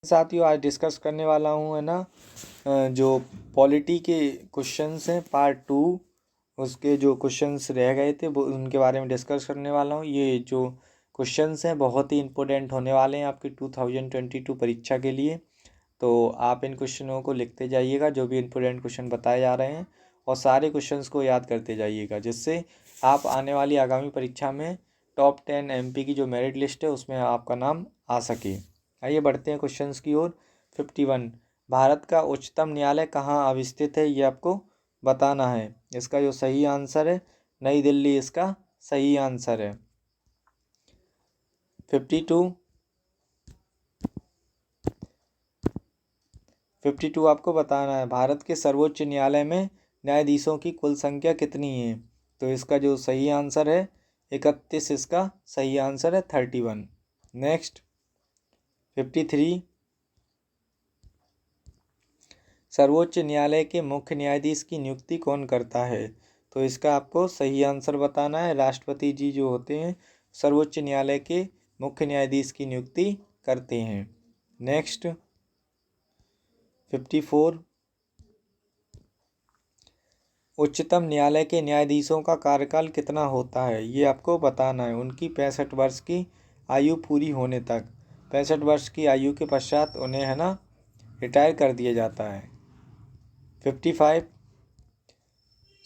साथियों आज डिस्कस करने वाला हूँ है ना जो पॉलिटी के क्वेश्चंस हैं पार्ट 2 उसके जो क्वेश्चंस रह गए थे वो उनके बारे में डिस्कस करने वाला हूँ। ये जो क्वेश्चंस हैं बहुत ही इंपॉर्टेंट होने वाले हैं आपकी 2022 परीक्षा के लिए। तो आप इन क्वेश्चनों को लिखते जाइएगा जो भी इंपॉर्टेंट क्वेश्चन बताए जा रहे हैं और सारे क्वेश्चंस को याद करते जाइएगा जिससे आप आने वाली आगामी परीक्षा में टॉप 10 एमपी की जो मेरिट लिस्ट है उसमें आपका नाम आ सके। आइए बढ़ते हैं क्वेश्चंस की ओर। 51 भारत का उच्चतम न्यायालय कहाँ अवस्थित है ये आपको बताना है। इसका जो सही आंसर है नई दिल्ली इसका सही आंसर है। 52 आपको बताना है भारत के सर्वोच्च न्यायालय में न्यायाधीशों की कुल संख्या कितनी है। तो इसका जो सही आंसर है 31 इसका सही आंसर है 31। नेक्स्ट 53 सर्वोच्च न्यायालय के मुख्य न्यायाधीश की नियुक्ति कौन करता है। तो इसका आपको सही आंसर बताना है। राष्ट्रपति जी जो होते हैं सर्वोच्च न्यायालय के मुख्य न्यायाधीश की नियुक्ति करते हैं। नेक्स्ट 54 उच्चतम न्यायालय के न्यायाधीशों का कार्यकाल कितना होता है ये आपको बताना है। उनकी 65 वर्ष की आयु पूरी होने तक 65 वर्ष की आयु के पश्चात उन्हें है ना रिटायर कर दिया जाता है। 55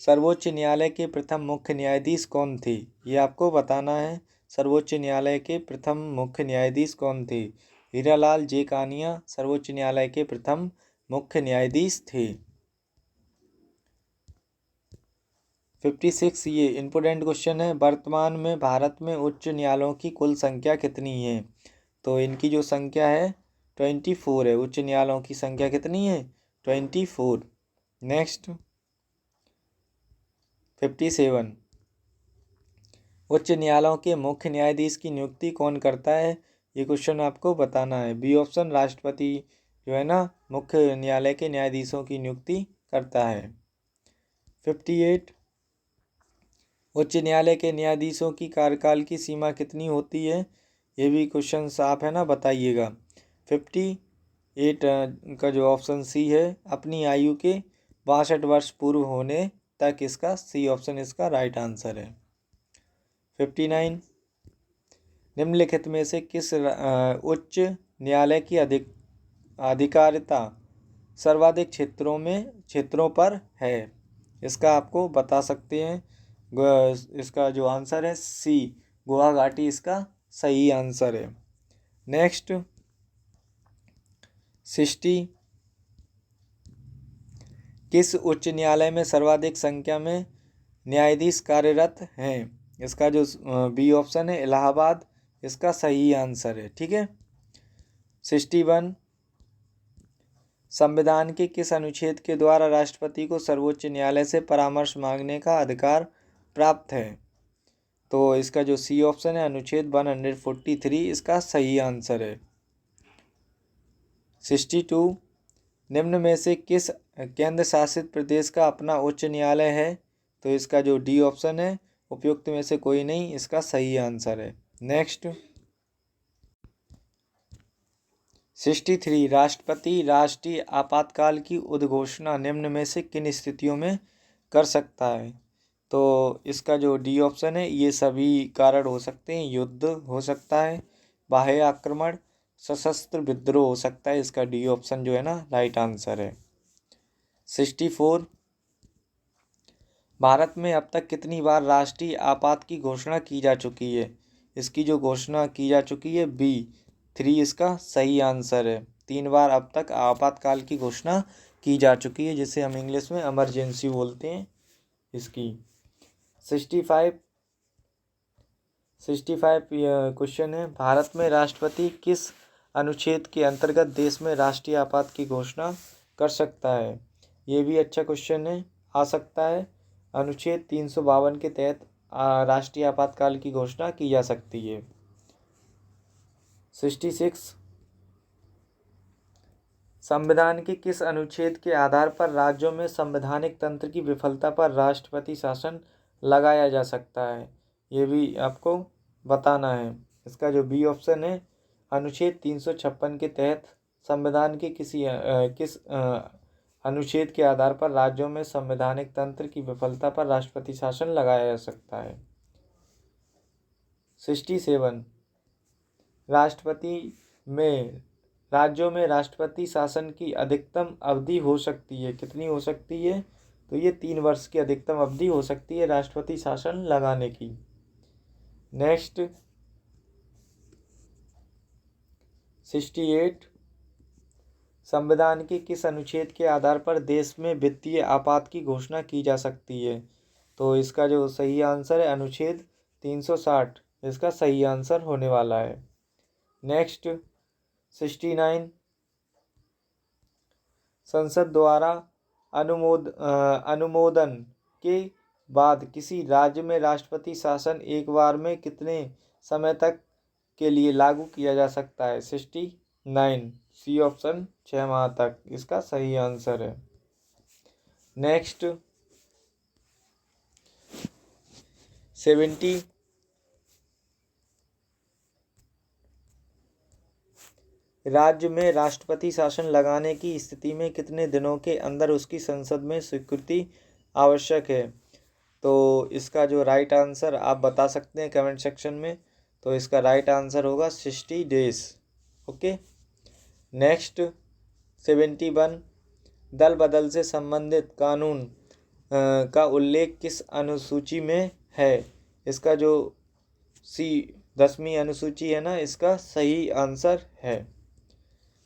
सर्वोच्च न्यायालय के प्रथम मुख्य न्यायाधीश कौन थे ये आपको बताना है। सर्वोच्च न्यायालय के प्रथम मुख्य न्यायाधीश कौन थे। हीरालाल जे कानिया सर्वोच्च न्यायालय के प्रथम मुख्य न्यायाधीश थे। 56 ये इम्पोर्टेंट क्वेश्चन है। वर्तमान में भारत में उच्च न्यायालयों की कुल संख्या कितनी है। तो इनकी जो संख्या है 24 है। उच्च न्यायालयों की संख्या कितनी है 24। नेक्स्ट 57 उच्च न्यायालयों के मुख्य न्यायाधीश की नियुक्ति कौन करता है ये क्वेश्चन आपको बताना है। बी ऑप्शन राष्ट्रपति जो है ना मुख्य न्यायालय के न्यायाधीशों की नियुक्ति करता है। 58 उच्च न्यायालय के न्यायाधीशों की कार्यकाल की सीमा कितनी होती है ये भी क्वेश्चन आप है ना बताइएगा। 58 का जो ऑप्शन सी है अपनी आयु के 62 वर्ष पूर्व होने तक इसका सी ऑप्शन इसका राइट आंसर है। 59 निम्नलिखित में से किस उच्च न्यायालय की अधिकारिता सर्वाधिक क्षेत्रों पर है। इसका आपको बता सकते हैं। इसका जो आंसर है सी गुवाहाटी इसका सही आंसर है। नेक्स्ट 60 किस उच्च न्यायालय में सर्वाधिक संख्या में न्यायाधीश कार्यरत हैं। इसका जो बी ऑप्शन है इलाहाबाद इसका सही आंसर है। ठीक है। 61 संविधान के किस अनुच्छेद के द्वारा राष्ट्रपति को सर्वोच्च न्यायालय से परामर्श मांगने का अधिकार प्राप्त है। तो इसका जो सी ऑप्शन है अनुच्छेद 143 इसका सही आंसर है। 62 निम्न में से किस केंद्र शासित प्रदेश का अपना उच्च न्यायालय है। तो इसका जो डी ऑप्शन है उपयुक्त में से कोई नहीं इसका सही आंसर है। नेक्स्ट 63 राष्ट्रपति राष्ट्रीय आपातकाल की उद्घोषणा निम्न में से किन स्थितियों में कर सकता है। तो इसका जो डी ऑप्शन है ये सभी कारण हो सकते हैं। युद्ध हो सकता है बाह्य आक्रमण सशस्त्र विद्रोह हो सकता है। इसका डी ऑप्शन जो है ना राइट आंसर है। 64 भारत में अब तक कितनी बार राष्ट्रीय आपात की घोषणा की जा चुकी है। इसकी जो घोषणा की जा चुकी है बी 3 इसका सही आंसर है। 3 बार अब तक आपातकाल की घोषणा की जा चुकी है जिसे हम इंग्लिश में इमरजेंसी बोलते हैं इसकी। 65 क्वेश्चन है भारत में राष्ट्रपति किस अनुच्छेद के अंतर्गत देश में राष्ट्रीय आपात की घोषणा कर सकता है। ये भी अच्छा क्वेश्चन है आ सकता है। अनुच्छेद 352 के तहत राष्ट्रीय आपातकाल की घोषणा की जा सकती है। 66 संविधान के किस अनुच्छेद के आधार पर राज्यों में संवैधानिक तंत्र की विफलता पर राष्ट्रपति शासन लगाया जा सकता है। ये भी आपको बताना है। इसका जो बी ऑप्शन है अनुच्छेद 356 के तहत संविधान के किस अनुच्छेद के आधार पर राज्यों में संवैधानिक तंत्र की विफलता पर राष्ट्रपति शासन लगाया जा सकता है? 67। राज्यों में राष्ट्रपति शासन की अधिकतम अवधि हो सकती है, कितनी हो सकती है? तो ये 3 वर्ष की अधिकतम अवधि हो सकती है राष्ट्रपति शासन लगाने की। नेक्स्ट 68। संविधान के किस अनुच्छेद के आधार पर देश में वित्तीय आपात की घोषणा की जा सकती है? तो इसका जो सही आंसर है अनुच्छेद 360 इसका सही आंसर होने वाला है। नेक्स्ट 69। संसद द्वारा अनुमोदन के बाद किसी राज्य में राष्ट्रपति शासन एक बार में कितने समय तक के लिए लागू किया जा सकता है? 69 सी ऑप्शन 6 माह तक इसका सही आंसर है। नेक्स्ट 70। राज्य में राष्ट्रपति शासन लगाने की स्थिति में कितने दिनों के अंदर उसकी संसद में स्वीकृति आवश्यक है? तो इसका जो राइट आंसर आप बता सकते हैं कमेंट सेक्शन में। तो इसका राइट आंसर होगा 60 डेज। ओके। नेक्स्ट 71। दल बदल से संबंधित कानून का उल्लेख किस अनुसूची में है? इसका जो 10वीं अनुसूची है ना, इसका सही आंसर है।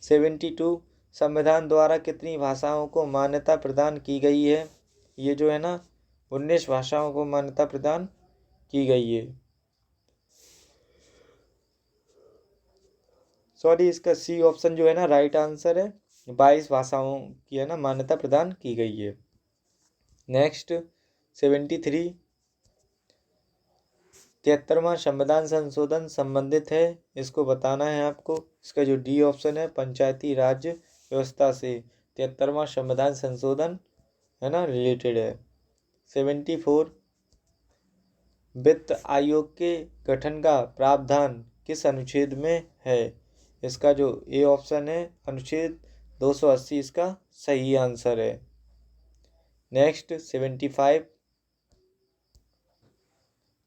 72। संविधान द्वारा कितनी भाषाओं को मान्यता प्रदान की गई है? ये जो है ना 19 भाषाओं को मान्यता प्रदान की गई है। सॉरी, इसका सी ऑप्शन जो है ना राइट आंसर है। 22 भाषाओं की है ना मान्यता प्रदान की गई है। नेक्स्ट 73। 73वां संविधान संशोधन संबंधित है, इसको बताना है आपको। इसका जो डी ऑप्शन है पंचायती राज व्यवस्था से 73वां संविधान संशोधन है ना रिलेटेड है। 74। वित्त आयोग के गठन का प्रावधान किस अनुच्छेद में है? इसका जो ए ऑप्शन है अनुच्छेद 280 इसका सही आंसर है। नेक्स्ट 75।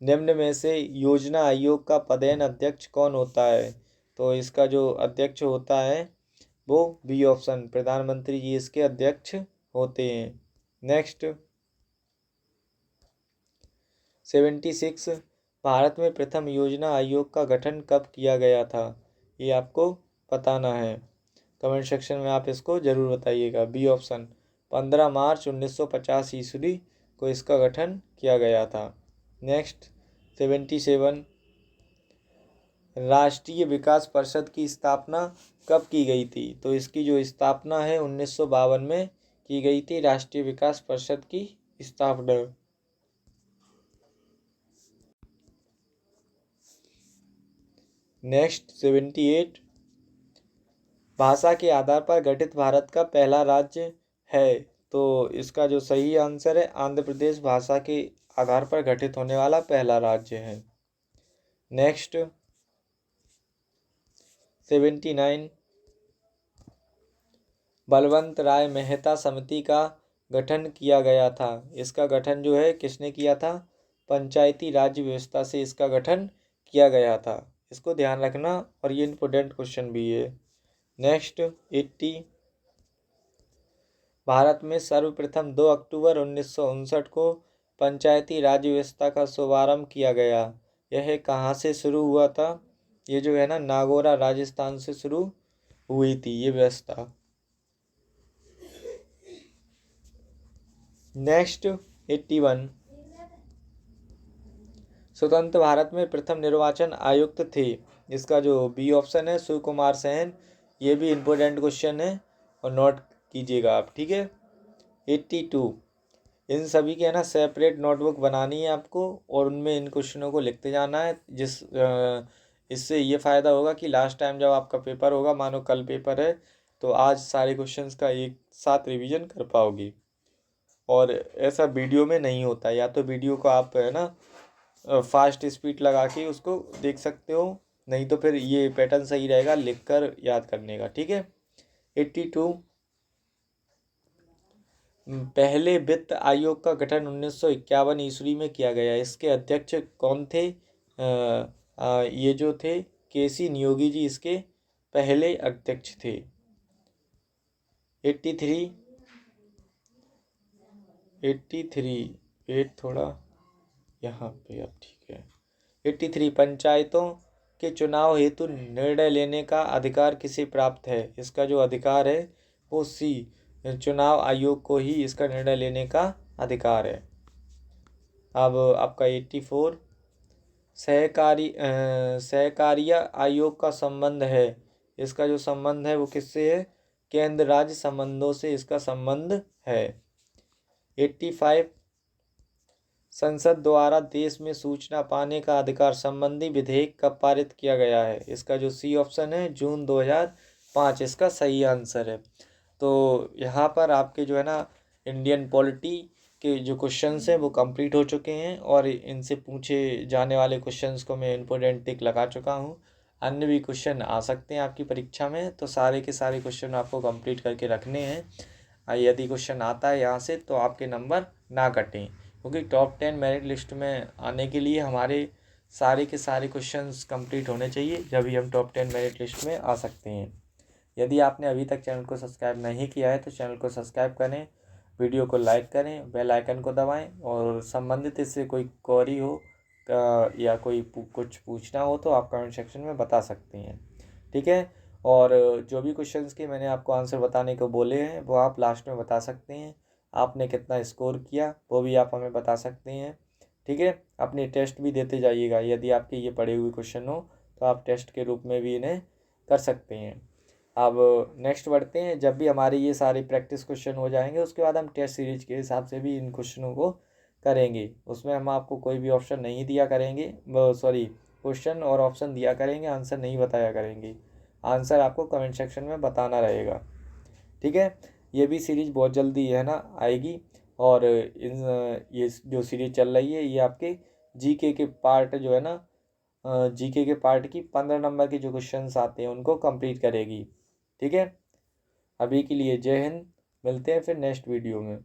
निम्न में से योजना आयोग का पदेन अध्यक्ष कौन होता है? तो इसका जो अध्यक्ष होता है वो बी ऑप्शन प्रधानमंत्री जी इसके अध्यक्ष होते हैं। नेक्स्ट 76। भारत में प्रथम योजना आयोग का गठन कब किया गया था? ये आपको बताना है। कमेंट सेक्शन में आप इसको ज़रूर बताइएगा। बी ऑप्शन 15 मार्च 1950 ईस्वी को इसका गठन किया गया था। नेक्स्ट 77। राष्ट्रीय विकास परिषद की स्थापना कब की गई थी? तो इसकी जो स्थापना है 1952 में की गई थी राष्ट्रीय विकास परिषद की स्थापना। नेक्स्ट 78। भाषा के आधार पर गठित भारत का पहला राज्य है, तो इसका जो सही आंसर है आंध्र प्रदेश भाषा के आधार पर गठित होने वाला पहला राज्य है। नेक्स्ट 79। बलवंत राय मेहता समिति का गठन किया गया था, इसका गठन जो है किसने किया था? पंचायती राज व्यवस्था से इसका गठन किया गया था, इसको ध्यान रखना और ये इम्पोर्टेंट क्वेश्चन भी है। नेक्स्ट 80। भारत में सर्वप्रथम 2 अक्टूबर 1959 को पंचायती राज व्यवस्था का शुभारंभ किया गया, यह कहाँ से शुरू हुआ था? ये जो है ना नागौर राजस्थान से शुरू हुई थी ये व्यवस्था। नेक्स्ट 81। स्वतंत्र भारत में प्रथम निर्वाचन आयुक्त थे, इसका जो बी ऑप्शन है शिव कुमार सेन। ये भी इम्पोर्टेंट क्वेश्चन है और नोट कीजिएगा आप, ठीक है। 82। इन सभी के है ना सेपरेट नोटबुक बनानी है आपको और उनमें इन क्वेश्चनों को लिखते जाना है। इससे ये फ़ायदा होगा कि लास्ट टाइम जब आपका पेपर होगा, मानो कल पेपर है, तो आज सारे क्वेश्चंस का एक साथ रिवीजन कर पाओगी। और ऐसा वीडियो में नहीं होता, या तो वीडियो को आप है ना फास्ट स्पीड लगा के उसको देख सकते हो, नहीं तो फिर ये पैटर्न सही रहेगा लिख कर याद करने का, ठीक है। 82 पहले वित्त आयोग का गठन 1951 ईस्वी में किया गया। इसके अध्यक्ष कौन थे? ये जो थे केसी नियोगी जी इसके पहले अध्यक्ष थे। 83 वेट थोड़ा यहाँ पे अब ठीक है। 83 पंचायतों के चुनाव हेतु निर्णय लेने का अधिकार किसे प्राप्त है? इसका जो अधिकार है वो सी चुनाव आयोग को ही इसका निर्णय लेने का अधिकार है। अब आपका 84 सहकारिता आयोग का संबंध है। इसका जो संबंध है वो किससे है? केंद्र राज्य संबंधों से इसका संबंध है। 85 संसद द्वारा देश में सूचना पाने का अधिकार संबंधी विधेयक कब पारित किया गया है? इसका जो सी ऑप्शन है जून 2005 इसका सही आंसर है। तो यहाँ पर आपके जो है ना इंडियन पॉलिटी के जो क्वेश्चंस हैं वो कंप्लीट हो चुके हैं और इनसे पूछे जाने वाले क्वेश्चंस को मैं इम्पोर्टेंट टिक लगा चुका हूँ। अन्य भी क्वेश्चन आ सकते हैं आपकी परीक्षा में, तो सारे के सारे क्वेश्चन आपको कंप्लीट करके रखने हैं। यदि क्वेश्चन आता है यहाँ से तो आपके नंबर ना कटें, क्योंकि टॉप 10 मेरिट लिस्ट में आने के लिए हमारे सारे के सारे क्वेश्चंस कंप्लीट होने चाहिए, जब ही हम टॉप 10 मेरिट लिस्ट में आ सकते हैं। यदि आपने अभी तक चैनल को सब्सक्राइब नहीं किया है तो चैनल को सब्सक्राइब करें, वीडियो को लाइक करें, बेल आइकन को दबाएं और संबंधित इससे कोई क्वेरी हो या कोई कुछ पूछना हो तो आप कमेंट सेक्शन में बता सकते हैं। ठीक है, और जो भी क्वेश्चंस के मैंने आपको आंसर बताने को बोले हैं वो आप लास्ट में बता सकते हैं। आपने कितना स्कोर किया वो भी आप हमें बता सकते हैं। ठीक है, अपने टेस्ट भी देते जाइएगा। यदि आपके ये पढ़े हुए क्वेश्चन हो तो आप टेस्ट के रूप में भी इन्हें कर सकते हैं। अब नेक्स्ट बढ़ते हैं। जब भी हमारे ये सारे प्रैक्टिस क्वेश्चन हो जाएंगे उसके बाद हम टेस्ट सीरीज के हिसाब से भी इन क्वेश्चनों को करेंगे। उसमें हम आपको कोई भी ऑप्शन नहीं दिया करेंगे, सॉरी क्वेश्चन और ऑप्शन दिया करेंगे, आंसर नहीं बताया करेंगे। आंसर आपको कमेंट सेक्शन में बताना रहेगा। ठीक है, ये भी सीरीज बहुत जल्दी है ना आएगी। और ये जो सीरीज चल रही है ये आपके जीके के पार्ट जो है ना, जीके के पार्ट की 15 नंबर के जो क्वेश्चंस आते हैं उनको कंप्लीट करेगी। ठीक है, अभी के लिए जय हिंद, मिलते हैं फिर नेक्स्ट वीडियो में।